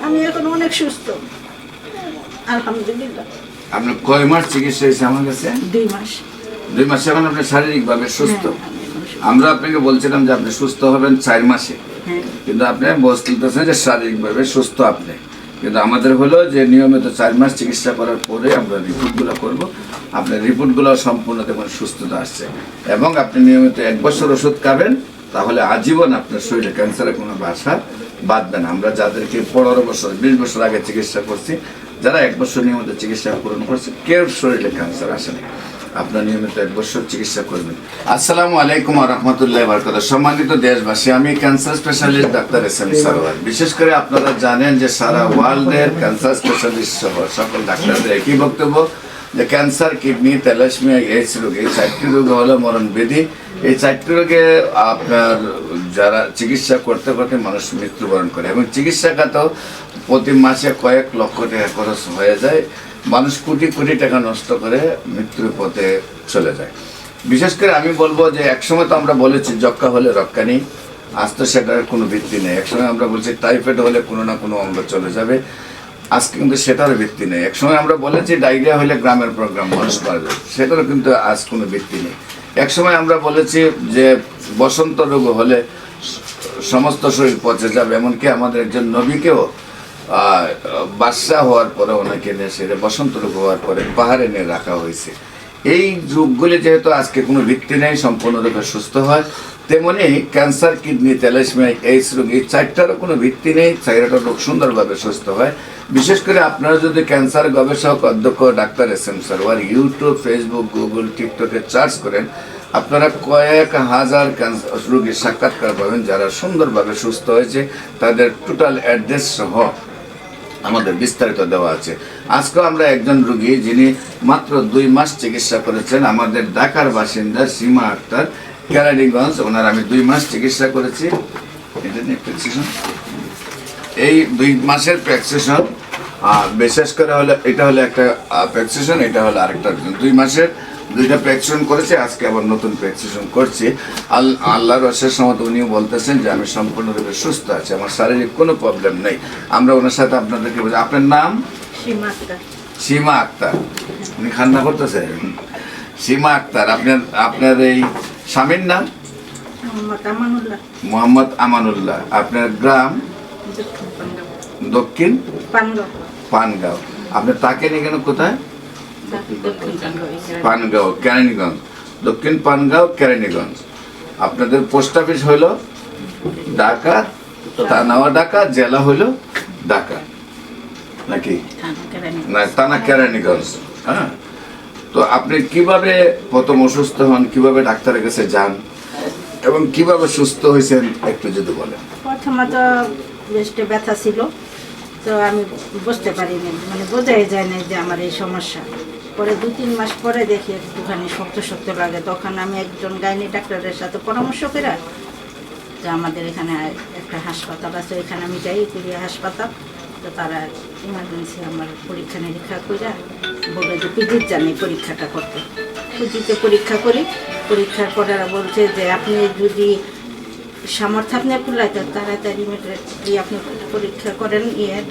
আমি এখন অনেক সুস্থ, আলহামদুলিল্লাহ। আপনার কয় মাস চিকিৎসা হয়েছে আমার কাছে? 2 মাস। 2 মাসে এখন আপনি শারীরিকভাবে সুস্থ। হ্যাঁ, আমি এখন সুস্থ। আমরা আপনাকে বলছিলাম যে আপনি সুস্থ হবেন 4 মাসে, হ্যাঁ, কিন্তু আপনি বলতেছেন যে শারীরিকভাবে সুস্থ আপনি। কিন্তু আমাদের হলো যে নিয়মিত 4 মাস চিকিৎসা করার পরে আমরা রিপোর্টগুলো করব। আপনার রিপোর্টগুলো সম্পূর্ণ দেখুন সুস্থতা আসছে, এবং আপনি নিয়মিত 1 বছর ওষুধ খাবেন, তাহলে আজীবন আপনার শরীরে ক্যান্সারের কোনো বাসা বাঁধবে না। আমরা যাদেরকে 15 বছর 20 বছর আগে চিকিৎসা করছি, যারা 1 বছর নিয়মিত চিকিৎসা পূরণ করছে, কেউ শরীরে ক্যান্সার আসেনি। আপনার নিয়মিত 1 বছর চিকিৎসা করবেন। আসসালামু আলাইকুম ওয়া রাহমাতুল্লাহি ওয়া বারাকাতুহু। সম্মানিত দেশবাসী, আমি cancer specialist doctor SM. Sarwar. বিশেষ করে আপনারা জানেন যে সারা ওয়ার্ল্ডের ক্যান্সার স্পেশালিস্ট সহ সকল ডাক্তারদের একই বক্তব্য যে ক্যান্সার, কিডনি, থ্যালাসেমিয়া, এইডস রোগ, এই 4টি রোগ হলো মরণ ব্যাধি। এই 4টি রোগে আপনার যারা চিকিৎসা করতে করতে মানুষ মৃত্যুবরণ করে, এবং চিকিৎসা খাতেও প্রতি মাসে কয়েক লক্ষ টাকা খরচ হয়ে যায়। মানুষ কোটি কোটি টাকা নষ্ট করে মৃত্যুর পথে চলে যায়। বিশেষ করে আমি বলবো যে একসময় তো আমরা বলেছি যক্ষ্মা হলে রক্ষা নেই, আজ তো সেটার কোনো ভিত্তি নেই। একসময় আমরা বলছি টাইফয়েড হলে কোনো না কোনো অঙ্গ চলে যাবে, আজকে কিন্তু সেটার ভিত্তি নেই। একসময় আমরা বলেছি ডায়রিয়া হলে গ্রামের প্রোগ্রাম মানুষ মারা যাবে, সেটারও কিন্তু আজ কোনো ভিত্তি নেই। একসময় আমরা বলেছি যে বসন্ত রোগ হলে সমস্ত শরীর পচে যাবে, এমনকি আমাদের একজন নবীকেও বাদশা হওয়ার পরে ওনাকে নিয়ে সেরে বসন্ত রোগ হওয়ার পরে পাহাড়ে নিয়ে রাখা হয়েছে। এই রোগগুলি যেহেতু আজকে কোনো ভিত্তি নেই, সম্পূর্ণরূপে সুস্থ হয়, তেমনি ক্যান্সার, কিডনি, থ্যালাসেমিয়া, এইডস রোগ, এই 4টারও কোনো ভিত্তি নেই, 4টা রোগ সুন্দরভাবে সুস্থ হয়। বিশেষ করে আপনারা যদি ক্যান্সার গবেষক অধ্যক্ষ doctor SM. Sarwar YouTube, Facebook, Google, টিকটকে সার্চ করেন, আপনারা কয়েক হাজার ক্যান্সার রোগীর সাক্ষাৎকার পাবেন যারা সুন্দরভাবে সুস্থ হয়েছে, তাদের টোটাল অ্যাড্রেস সহ আমাদের বিস্তারিত দেওয়া আছে। আজকেও আমরা একজন রোগী যিনি মাত্র 2 মাস চিকিৎসা করেছেন, আমাদের ঢাকার বাসিন্দা সীমা আক্তার, কেরানীগঞ্জ। ওনার আমি 2 মাস চিকিৎসা করেছি। এটা নিয়ে প্রেসক্রিপশন, এই 2 মাসের প্রেসক্রিপশন, বিশেষ করে হলো এটা হলো একটা প্রেসক্রিপশন, এটা হলো আরেকটা। 2 মাসের 2টা প্রেসক্রিপশন করেছে, আজকে আবার নতুন প্রেসক্রিপশন করছি। আল্লাহর অশেষ রহমতে উনিও বলতেছেন যে আমি সম্পূর্ণরূপে সুস্থ আছি, আমার শারীরিক কোনো প্রবলেম নেই। আমরা ওনার সাথে আপনাদেরকে বলছি, আপনার নাম? সীমা আক্তার। সীমা আক্তার। উনি খান্না করতেছেন? সীমা আক্তার। আপনার এই স্বামীর নাম? মোহাম্মদ আমানুল্লাহ। মোহাম্মদ আমানুল্লাহ। আপনার গ্রাম? দক্ষিণ পানগাঁও। আপনার তাকে নিয়ে কেন কোথায়? পানগাঁও, কেরানীগঞ্জ। দক্ষিণ পানগাঁও, কেরানীগঞ্জ। আপনাদের পোস্ট অফিস হইল ঢাকা, থানাও ঢাকা, জেলা হইল ঢাকা নাকি না? থানা কেরানীগঞ্জ। হ্যাঁ, তো আপনি কিভাবে প্রথম অসুস্থ হন, কিভাবে ডাক্তারের কাছে যান, এবং কিভাবে সুস্থ হয়েছেন একটু যদি বলেন। প্রথমত বেস্টে ব্যথা ছিল, তো আমি বুঝতে পারিনি, মানে বোঝাই যায় না যে আমার এই সমস্যা। পরে 2-3 মাস পরে দেখি একটুখানি শক্ত শক্ত লাগে, তখন আমি একজন গাইনি ডাক্তারের সাথে পরামর্শ করে যে আমাদের এখানে একটা হাসপাতাল আছে, এখানে আমি যাই, কুড়িয়া হাসপাতাল। তো তারা ইমার্জেন্সি আমার পরীক্ষা নিরীক্ষা করে বলে যে পিজির জানি পরীক্ষাটা করতে। পিজিতে পরীক্ষা করি, পরীক্ষার পরে বলছে যে আপনি যদি সামর্থ্য আপনি কুলাইতে তাড়াতাড়ি আপনি পরীক্ষা করেন,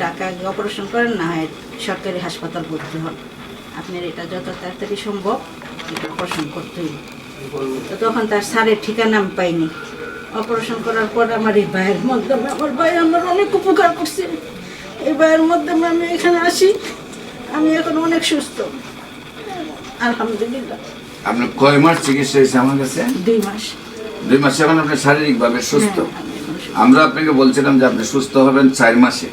ঢাকা গিয়ে অপারেশন করেন, না হয় সরকারি হাসপাতাল ভর্তি হন, আপনার এটা যত তাড়াতাড়ি সম্ভব এটা অপারেশন করতেই। তো তখন তার স্যারের ঠিকানা আমি পাইনি। অপারেশন করার পর আমার এই ভাইয়ের মাধ্যমে, আমার ভাই আমার অনেক উপকার করছে, এই ভাইয়ের মাধ্যমে আমি এখানে আসি, আমি এখন অনেক সুস্থ, আলহামদুলিল্লাহ। আপনার কয় মাস চিকিৎসা হয়েছে আমার কাছে? 2 মাস। 2 মাসে এখন আপনি শারীরিকভাবে সুস্থ। আমরা আপনাকে বলছিলাম যে আপনি সুস্থ হবেন 4 মাসে,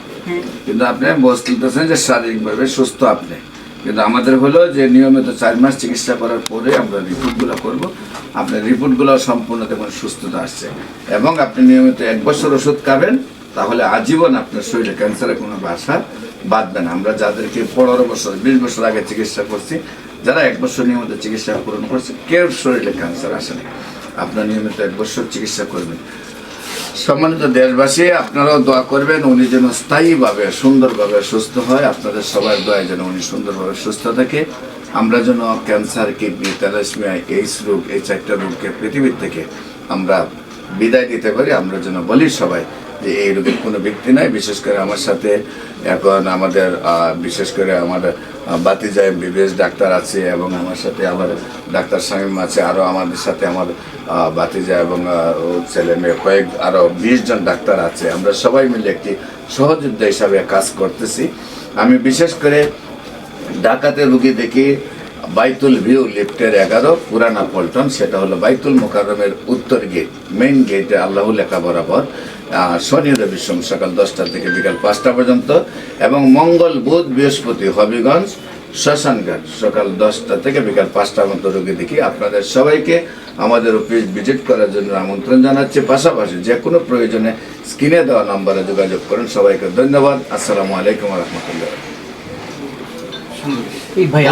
কিন্তু আপনি বলতেছেন যে শারীরিকভাবে সুস্থ আপনি। কিন্তু আমাদের হলো যে নিয়মিত 4 মাস চিকিৎসা করার পরে আমরা রিপোর্টগুলো করব। আপনার রিপোর্টগুলো সম্পূর্ণ দেখুন সুস্থতা আসছে, এবং আপনি নিয়মিত 1 বছর ওষুধ খাবেন, তাহলে আজীবন আপনার শরীরে ক্যান্সারের কোনো বাসা বাঁধবে না। আমরা যাদেরকে 15 বছর 20 বছর আগে চিকিৎসা করছি, যারা 1 বছর নিয়মিত চিকিৎসা পূরণ করছে, কেউ শরীরে ক্যান্সার আসেনি। আপনার নিয়মিত 1 বছর চিকিৎসা করবেন। সম্মানিত দেশবাসী, আপনারাও দোয়া করবেন উনি যেন স্থায়ীভাবে সুন্দরভাবে সুস্থ হয়। আপনাদের সবার দোয়ায় যেন উনি সুন্দরভাবে সুস্থ থাকে। আমরা যেন ক্যান্সার, কিডনি, থ্যালাসেমিয়া, এইডস রোগ, এই 4টা রোগকে পৃথিবীর থেকে আমরা বিদায় দিতে পারি। আমরা যেন বলি সবাই যে এই রোগের কোনো ব্যক্তি নাই। বিশেষ করে আমার সাথে এখন আমাদের বিশেষ করে আমার বাতিজা MBBS ডাক্তার আছে এবং আমার সাথে আমার ডাক্তার শামীম আছে, আরও আমাদের সাথে আমার বাতিজা এবং ছেলে মেয়ে আরও 20 জন ডাক্তার আছে। আমরা সবাই মিলে একটি সহযোদ্ধা হিসাবে কাজ করতেছি। আমি বিশেষ করে ঢাকাতে রুগী দেখি বাইতুল ভিউ লিফটের 11 পুরানা পল্টন, সেটা হলো বাইতুল মোকাররমের উত্তর গেট, মেইন গেটে আল্লাহ লেখা বরাবর, শনি রবি সোম সকাল 10টা থেকে বিকাল 5টা পর্যন্ত, এবং মঙ্গল বুধ বৃহস্পতি হবিগঞ্জ শ্মশানঘাট সকাল 10টা থেকে বিকাল 5টা পর্যন্ত রোগী দেখি। আপনাদের সবাইকে আমাদের অফিস ভিজিট করার জন্য আমন্ত্রণ জানাচ্ছি। পাশাপাশি যে কোনো প্রয়োজনে স্ক্রিনে দেওয়া নম্বরে যোগাযোগ করুন। সবাইকে ধন্যবাদ। আসসালামু আলাইকুম রহমতুল্লাহ। এই ভাই